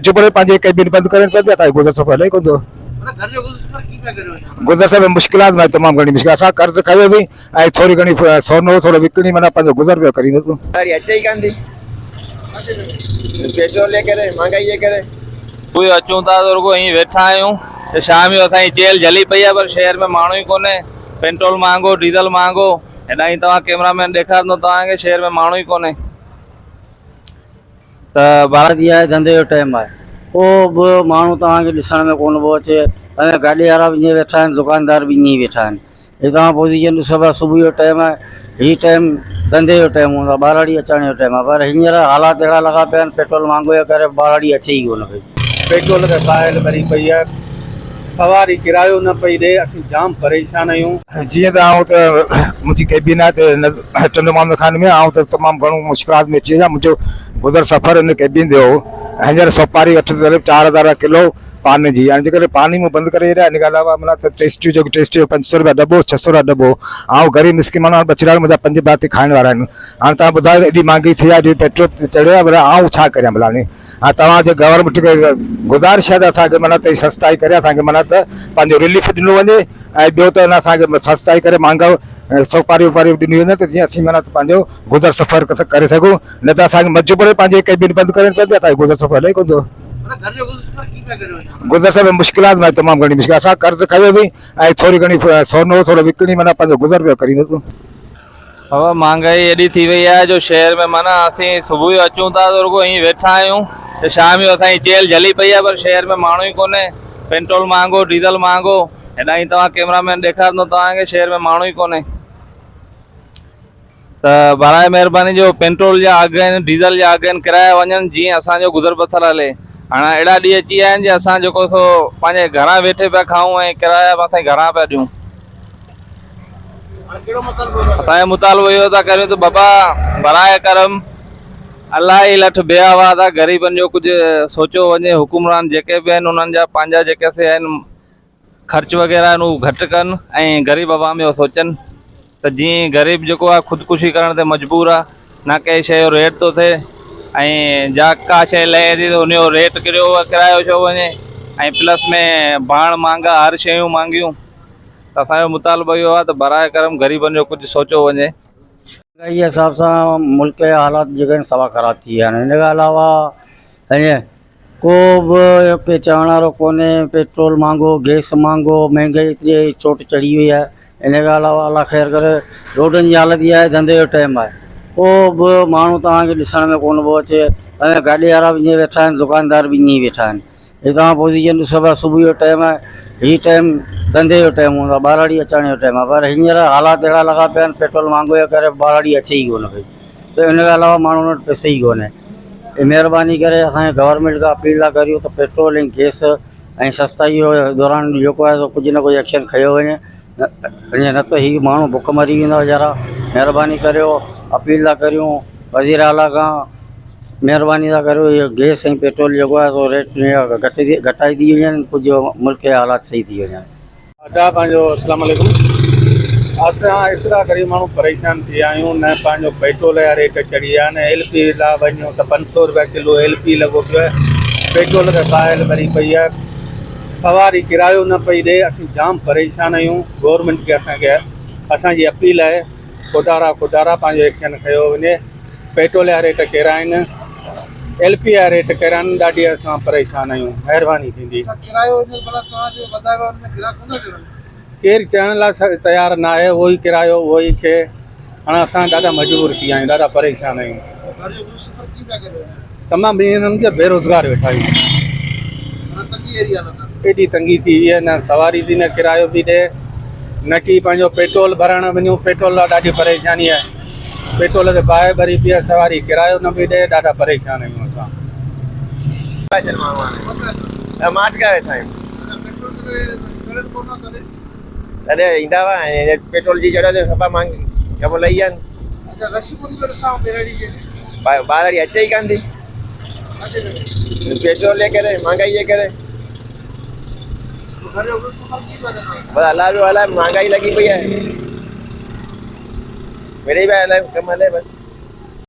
मजबूर पंहिंजे कैबिन बंदि करणी पवंदी आहे। गुज़र सफ़र हले कोन थो। गुज़र सफ़र में मुश्किलात में तमामु घणी मुश्किल असां कर्ज़ खयोसीं ऐं थोरी घणी सोनो थोरो विकिणी माना पंहिंजो गुज़र पियो करी वरितो। गाड़ी अचे ई कान थी पेट्रोल जे करे महांगाई जे करे। कोई अचूं था तो रुगो हीअं वेठा आहियूं त शाम जो असांजी जेल जली पई आहे पर शहर में माण्हू ई कोन्हे। पेट्रोल महांगो डीज़ल महांगो हेॾा ई तव्हां कैमरामैन ॾेखारींदो तव्हांखे शहर में माण्हू ई कोन्हे। त भारत इहा धंधे जो टाइम आहे को बि माण्हू तव्हांखे ॾिसण में कोन पियो अचे। ऐं गाॾी वारा बि ईअं वेठा आहिनि दुकानदार बि ईअं ई वेठा आहिनि। हे तव्हां पोज़ीशन ॾिसो पिया सुबुह जो टाइम आहे हीअ टाइम धंधे जो टाइम हूंदो आहे ॿारहड़ी अचण जो टाइम आहे पर हींअर हालात अहिड़ा लॻा पिया आहिनि पेट्रोल महांगो जे करे ॿारहड़ी अचे ई कोन पई। पेट्रोल ते बाहि भरी पई आहे सवारी किरायो न पई ॾे असीं जाम परेशान आहियूं। जीअं त आउं त मुंहिंजी कैबिन आहे त टन मामले खाने में आउं त तमामु घणो मुश्किलात में अची वञा। मुंहिंजो गुज़र सफ़र हिन कैबिन जो हींअर सोपारी 4,000 किलो पानी जी हाणे जेकर पानी में बंदि करे रहिया हिन खां अलावा माना त टेस्टियूं जेको टेस्टियूं 500 रुपया दॿो 600 रुपया दॿो ऐं ग़रीब मिस्किन माण्हू बचिड़ा मुंहिंजा 5 भाती खाइण वारा आहिनि। हाणे तव्हां ॿुधायो एॾी महांगी थी आहे पेट्रोल चढ़ियो आहे भला आउं छा करियां भला हाणे। हाँ तव्हांजे गवर्नमेंट खे गुज़ारिश आहे त असांखे माना त सस्ताई करे असांखे माना त पंहिंजो रिलीफ ॾिनो वञे ऐं ॿियो त असांखे सस्ताई करे महांगा सोपारी वोपारी ॾिनी वञे त जीअं असीं माना पंहिंजो गुज़र सफ़र करे सघूं न त असांखे मजबूर पंहिंजे कैबिन बंदि करणी पवंदी आहे। गुज़र सफ़र हले कोन थो। गुज़र सफ़र में मुश्किलात में तमामु घणी मुश्किल असां कर्ज़ खयोसीं ऐं थोरी घणी सोनो थोरो विकिणी माना पंहिंजो गुज़र पियो करी वरितो। बाबा महांगाई एॾी थी वई आहे जो शहर में माना असीं सुबुह जो अचूं था तो रुगो हीअं वेठा आहियूं त शाम जो असांजी जेल जली पई आहे पर शहर में माण्हू ई कोन्हे। पेट्रोल महांगो डीज़ल महांगो हेॾा ई तव्हां कैमरामैन ॾेखारींदो तव्हांखे शहर में माण्हू ई कोन्हे। त बराए महिरबानी जो पेट्रोल जा अघु आहिनि डीज़ल जा अघु आहिनि किराया वञनि जीअं असांजो गुज़र बसर हले। हाणे अहिड़ा ॾींहं अची विया आहिनि जे असां जेको सो पंहिंजे घरां वेठे पिया खाऊं ऐं किराया बि असांजे घरां पिया ॾियूं। असांजो मुतालबो इहो था करियूं त बाबा बराए करम अलाही लठ बिया हुआ था ग़रीबनि जो कुझु सोचियो वञे। हुकुमरान जेके बि आहिनि उन्हनि जा पंहिंजा जेके से आहिनि ख़र्च वग़ैरह आहिनि उहे घटि कनि ऐं ग़रीब आवाम जो सोचनि त जीअं ग़रीब जेको आहे ख़ुदकुशी करण ते मजबूर आहे न कंहिं शइ जो रेट थो थिए ऐं जा का शइ लहे थी त उनजो रेट किरियो किरायो छो वञे ऐं प्लस में भाण महांगा हर शयूं महांगियूं। त असांजो मुतालबो इहो आहे त बराए करम ग़रीबनि जो कुझु सोचियो वञे। महंगाई जे हिसाब सां मुल्क जा हालात जेके आहिनि सवा ख़राब थी विया आहिनि। हिन खां अलावा हीअं को बि के चवण वारो कोन्हे। पेट्रोल महांगो गैस महांगो महांगाई एतिरी चोट चढ़ी वई आहे। इन खां अलावा अलाह ख़ैर करे रोडनि जी हालत इहा आहे धंधे जो टाइम आहे को बि माण्हू तव्हांखे ॾिसण में कोन पियो अचे। ऐं गाॾी वारा बि ईअं वेठा आहिनि दुकानदार बि ईअं ई वेठा आहिनि। हे तव्हां पोज़ीशन ॾिसो पिया सुबुह जो टाइम आहे हीअ टाइम धंधे जो टाइम हूंदो आहे ॿारहड़ी अचण जो टाइम आहे पर हींअर हालात अहिड़ा लॻा पिया आहिनि पेट्रोल महांगो जे करे ॿारहड़ी अचे ई कोन पई। त इन खां अलावा माण्हुनि वटि पैसे ई कोन्हे। महिरबानी करे असांजे गवर्नमेंट खां अपील था करियूं त पेट्रोल ऐं गैस ऐं सस्ताई जो दौरान जेको आहे सो कुझु न कुझु एक्शन खयो वञे ईअं न त हीअ माण्हू बुख मरी वेंदा वीचारा। महिरबानी करियो अपील था करियूं वज़ीर आला खां महिरबानी था करियो इहो गैस ऐं पेट्रोल जेको आहे सो रेट घटाई थी वञनि कुझु मुल्क जा हालात सही थी वञनि। अदा पंहिंजो अस्सलाम वालेकुम। असां एतिरा ग़रीब माण्हू परेशान थी विया आहियूं न पंहिंजो पेट्रोल जा रेट चढ़ी विया आहिनि। LP लाइ वञूं त 500 रुपया किलो LP लॻो पियो आहे। पेट्रोल ते बाहि भरी पई आहे सवारी किरायो न पई ॾे असीं जाम परेशान आहियूं। गवर्नमेंट खे असांजी अपील आहे खुदारा पंहिंजो एक्शन खयो वञे। पेट्रोल जा रेट कहिड़ा आहिनि LP जा रेट कहिड़ा आहिनि ॾाढी असां परेशान आहियूं। महिरबानी थींदी। केरु चवण लाइ तयारु न आहे उहो ई किरायो उहो ई शइ। हाणे असां ॾाढा मजबूर थी विया आहियूं ॾाढा परेशान आहियूं। तमामु ईअं सम्झ बेरोज़गार वेठा आहियूं। एॾी तंगी थी वई आहे न सवारी थी न किरायो थी ॾे न की पंहिंजो पेट्रोल भरणु वञूं। पेट्रोल लाइ ॾाढी परेशानी आहे। पेट्रोल ते बाहि भरी पई आहे सवारी किरायो न पई ॾे ॾाढा परेशान आहियूं असां। तॾहिं ईंदा हुआ पेट्रोल जी जॻह ते सफ़ा महांगी कम लही आहिनि। ॿारहड़ी अचे ई कान थी पेट्रोल जे करे महांगाई जे करे। बस अलाह जो अलाए महांगाई लगी पई है मेरे भाई अलाए कम हले बस।